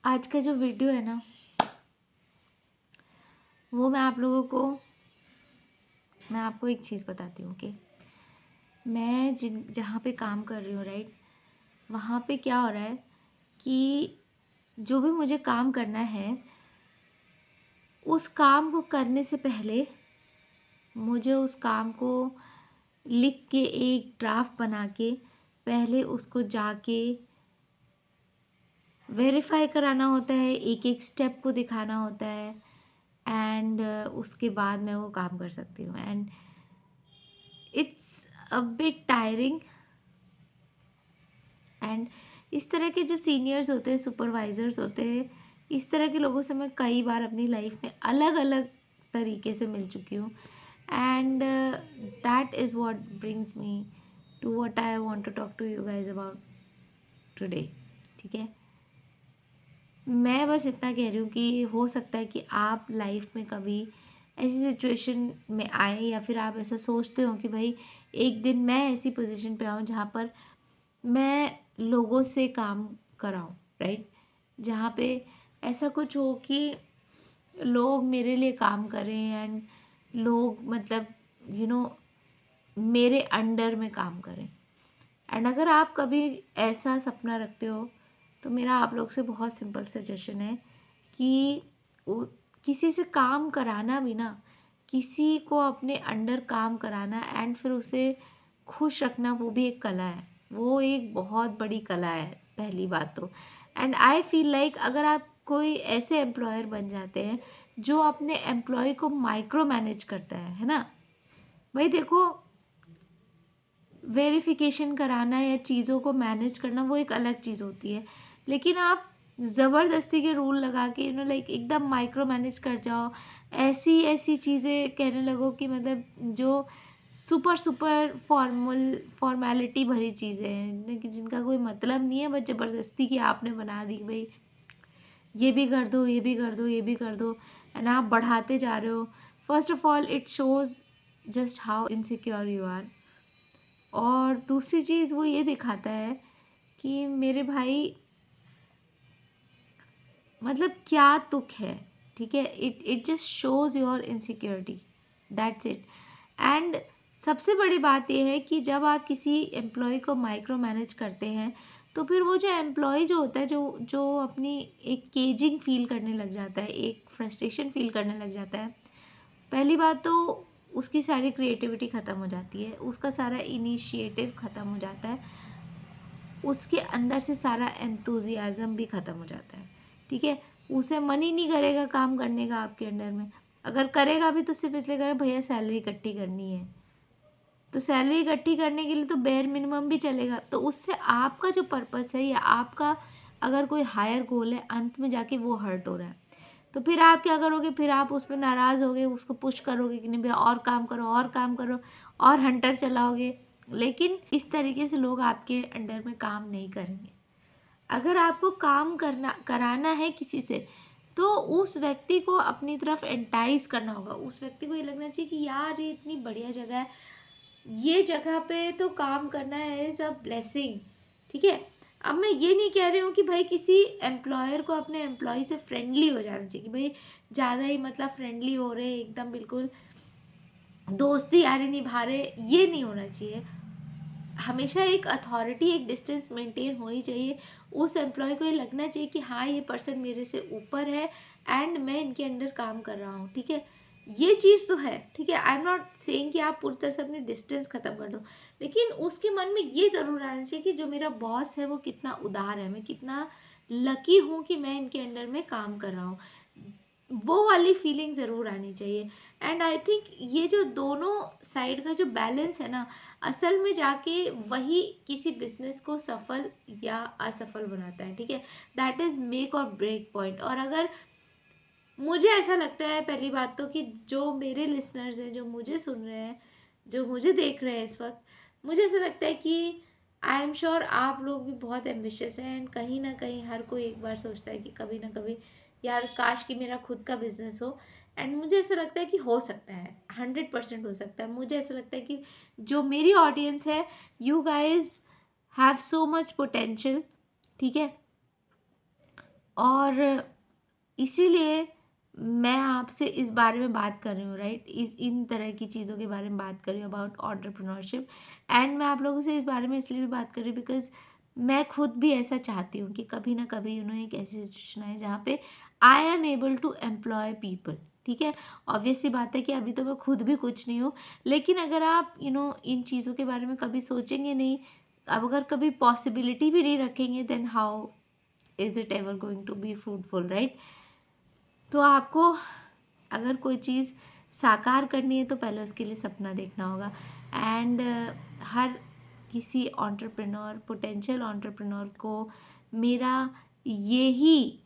आज का जो वीडियो है ना, वो मैं आपको एक चीज़ बताती हूँ कि मैं जहाँ पे काम कर रही हूँ, राइट, वहाँ पे क्या हो रहा है कि जो भी मुझे काम करना है, उस काम को करने से पहले मुझे उस काम को लिख के एक ड्राफ्ट बना के पहले उसको जाके वेरीफाई कराना होता है, एक एक स्टेप को दिखाना होता है एंड उसके बाद मैं वो काम कर सकती हूँ। And it's a bit tiring. And इस तरह के जो सीनियर्स होते हैं, सुपरवाइजर्स होते हैं, इस तरह के लोगों से मैं कई बार अपनी लाइफ में अलग अलग तरीके से मिल चुकी हूँ। And that is what brings me to what I want to talk to you guys about today. ठीक है, मैं बस इतना कह रही हूँ कि हो सकता है कि आप लाइफ में कभी ऐसी सिचुएशन में आए या फिर आप ऐसा सोचते हो कि भाई एक दिन मैं ऐसी पोजीशन पे आऊँ जहाँ पर मैं लोगों से काम कराऊँ, राइट, जहाँ पे ऐसा कुछ हो कि लोग मेरे लिए काम करें एंड लोग मतलब मेरे अंडर में काम करें। एंड अगर आप कभी ऐसा सपना रखते हो तो मेरा आप लोग से बहुत सिंपल सजेशन है कि किसी से काम कराना भी ना, किसी को अपने अंडर काम कराना एंड फिर उसे खुश रखना, वो भी एक कला है, वो एक बहुत बड़ी कला है, पहली बात तो। एंड आई फील लाइक अगर आप कोई ऐसे एम्प्लॉयर बन जाते हैं जो अपने एम्प्लॉय को माइक्रो मैनेज करता है ना, भाई देखो, वेरिफिकेशन कराना या चीज़ों को मैनेज करना वो एक अलग चीज़ होती है, लेकिन आप ज़बरदस्ती के रूल लगा के लाइक एकदम माइक्रो मैनेज कर जाओ, ऐसी ऐसी चीज़ें कहने लगो कि मतलब जो सुपर सुपर फॉर्मेलिटी भरी चीज़ें हैं कि जिनका कोई मतलब नहीं है, बस ज़बरदस्ती की आपने बना दी भाई ये भी कर दो, ये भी कर दो, ये भी कर दो, एंड आप बढ़ाते जा रहे हो। First of all it shows just how insecure you are. और दूसरी चीज़ वो ये दिखाता है कि मेरे भाई मतलब क्या तुक है, ठीक है, it just shows your insecurity, that's it. And सबसे बड़ी बात यह है कि जब आप किसी एम्प्लॉय को माइक्रो मैनेज करते हैं तो फिर वो जो एम्प्लॉय जो होता है, जो जो अपनी एक केजिंग फील करने लग जाता है, एक फ्रस्ट्रेशन फील करने लग जाता है, पहली बात तो उसकी सारी क्रिएटिविटी ख़त्म हो जाती है, उसका सारा इनिशिएटिव ख़त्म हो जाता है, उसके अंदर से सारा एंथुजियाज़म भी ख़त्म हो जाता है। ठीक है, उसे मन ही नहीं करेगा काम करने का आपके अंडर में। अगर करेगा भी तो सिर्फ इसलिए करे भैया सैलरी इकट्ठी करनी है, तो सैलरी इकट्ठी करने के लिए तो बेयर मिनिमम भी चलेगा, तो उससे आपका जो पर्पस है या आपका अगर कोई हायर गोल है, अंत में जाके वो हर्ट हो रहा है। तो फिर आप क्या करोगे, फिर आप उस पर नाराज़ होगे, उसको पुश करोगे कि नहीं भैया और काम करो, और काम करो, और हंटर चलाओगे। लेकिन इस तरीके से लोग आपके अंडर में काम नहीं करेंगे। अगर आपको काम करना कराना है किसी से, तो उस व्यक्ति को अपनी तरफ एंटाइज करना होगा। उस व्यक्ति को ये लगना चाहिए कि यार ये इतनी बढ़िया जगह है, ये जगह पे तो काम करना है इज़ अ ब्लेसिंग। ठीक है, अब मैं ये नहीं कह रही हूँ कि भाई किसी एम्प्लॉयर को अपने एम्प्लॉय से फ्रेंडली हो जाना चाहिए कि भाई ज़्यादा ही मतलब फ्रेंडली हो रहे, एकदम बिल्कुल दोस्ती यारी निभा रहे, ये नहीं होना चाहिए। हमेशा एक अथॉरिटी, एक डिस्टेंस मेंटेन होनी चाहिए। उस एम्प्लॉय को ये लगना चाहिए कि हाँ ये पर्सन मेरे से ऊपर है एंड मैं इनके अंडर काम कर रहा हूँ। ठीक है, ये चीज़ तो है। ठीक है, आई एम नॉट सेइंग कि आप पूरी तरह से अपनी डिस्टेंस ख़त्म कर दो, लेकिन उसके मन में ये ज़रूर आना चाहिए कि जो मेरा बॉस है वो कितना उदार है, मैं कितना लकी हूँ कि मैं इनके अंडर में काम कर रहा हूँ, वो वाली फीलिंग ज़रूर आनी चाहिए। एंड आई थिंक ये जो दोनों साइड का जो बैलेंस है ना, असल में जाके वही किसी बिजनेस को सफल या असफल बनाता है। ठीक है, दैट इज़ मेक और ब्रेक पॉइंट। और अगर मुझे ऐसा लगता है, पहली बात तो कि जो मेरे लिसनर्स हैं, जो मुझे सुन रहे हैं, जो मुझे देख रहे हैं इस वक्त, मुझे ऐसा लगता है कि आई एम श्योर आप लोग भी बहुत एम्बिशियस हैं एंड कहीं ना कहीं हर कोई एक बार सोचता है कि कभी ना कभी यार काश कि मेरा खुद का बिजनेस हो। एंड मुझे ऐसा लगता है कि हो सकता है, 100% हो सकता है। मुझे ऐसा लगता है कि जो मेरी ऑडियंस है, you guys have so much potential. ठीक है, और इसीलिए मैं आपसे इस बारे में बात कर रही हूँ, राइट, इन तरह की चीज़ों के बारे में बात कर रही हूँ अबाउट एंटरप्रेन्योरशिप। एंड मैं आप लोगों से इस बारे में इसलिए भी बात कर रही हूँ बिकॉज मैं खुद भी ऐसा चाहती हूँ कि कभी ना कभी एक ऐसी सिचुएशन आए जहाँ पे I am able to employ people. ठीक है, ऑब्वियस सी बात है कि अभी तो मैं खुद भी कुछ नहीं हूँ, लेकिन अगर आप इन चीज़ों के बारे में कभी सोचेंगे नहीं, अब अगर कभी पॉसिबिलिटी भी नहीं रखेंगे, then how is it ever going to be fruitful, right. तो आपको अगर कोई चीज़ साकार करनी है तो पहले उसके लिए सपना देखना होगा। एंड हर किसी एंटरप्रेन्योर, पोटेंशियल एंटरप्रेन्योर को मेरा यही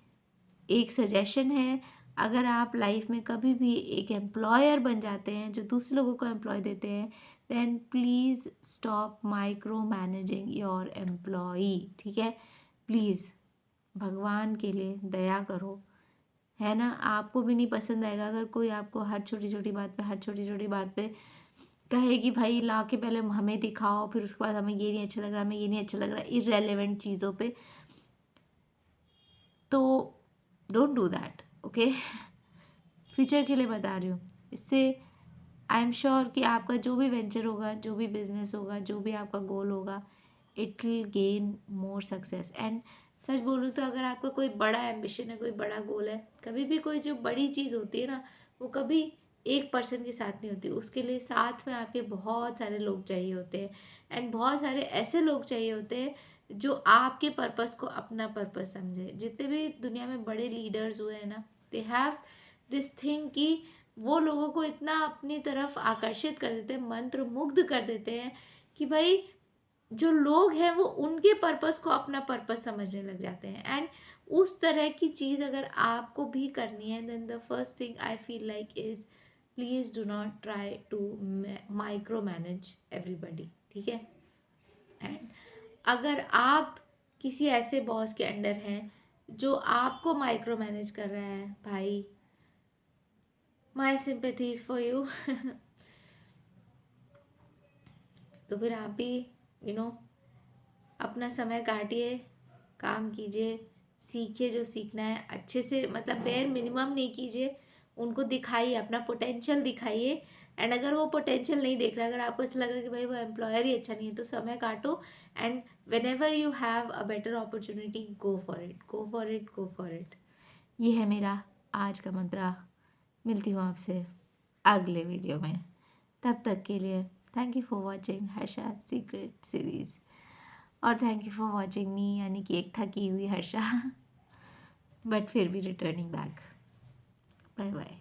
एक सजेशन है, अगर आप लाइफ में कभी भी एक एम्प्लॉयर बन जाते हैं जो दूसरे लोगों को एम्प्लॉय देते हैं, then please stop micro managing your employee. ठीक है, प्लीज़ भगवान के लिए दया करो, है ना। आपको भी नहीं पसंद आएगा अगर कोई आपको हर छोटी छोटी बात पे कहे कि भाई ला के पहले हमें दिखाओ, फिर उसके बाद हमें ये नहीं अच्छा लग रहा, हमें ये नहीं अच्छा लग रहा, इररेलेवेंट चीज़ों पे। तो don't do that, okay. Future के लिए बता रही हूँ। इससे आई एम श्योर कि आपका जो भी वेंचर होगा, जो भी बिजनेस होगा, जो भी आपका गोल होगा, it will gain more success. And such बोलूँ तो अगर आपका कोई बड़ा एम्बिशन है, कोई बड़ा गोल है, कभी भी कोई जो बड़ी चीज़ होती है ना, वो कभी एक पर्सन के साथ नहीं होती, उसके लिए साथ में आपके बहुत सारे लोग चाहिए होते हैं। एंड बहुत सारे ऐसे लोग चाहिए होते हैं जो आपके पर्पस को अपना पर्पस समझे। जितने भी दुनिया में बड़े लीडर्स हुए हैं ना, दे हैव दिस थिंग कि वो लोगों को इतना अपनी तरफ आकर्षित कर देते हैं, मंत्र मुग्ध कर देते हैं कि भाई जो लोग हैं वो उनके पर्पस को अपना पर्पस समझने लग जाते हैं। एंड उस तरह की चीज़ अगर आपको भी करनी है, then the first thing I feel like is please do not try to micro manage everybody. ठीक है, एंड अगर आप किसी ऐसे बॉस के अंडर हैं जो आपको माइक्रो मैनेज कर रहा है, भाई माई सिंपैथीज फॉर यू। तो फिर आप भी यू नो अपना समय काटिए, काम कीजिए, सीखिए जो सीखना है अच्छे से, मतलब बेयर मिनिमम नहीं कीजिए, उनको दिखाइए, अपना पोटेंशियल दिखाइए। एंड अगर वो पोटेंशियल नहीं देख रहा, अगर आपको ऐसा लग रहा है कि भाई वो एम्प्लॉयर ही अच्छा नहीं है, तो समय काटो। And when ever you have a better opportunity, go for it, go for it, go for it. ये है मेरा आज का मंत्रा। मिलती हूँ आपसे अगले वीडियो में, तब तक के लिए thank you for watching Harsha secret series. और thank you for watching me, यानी कि एक थकी हुई हर्षा, बट फिर भी रिटर्निंग बैक। Bye bye.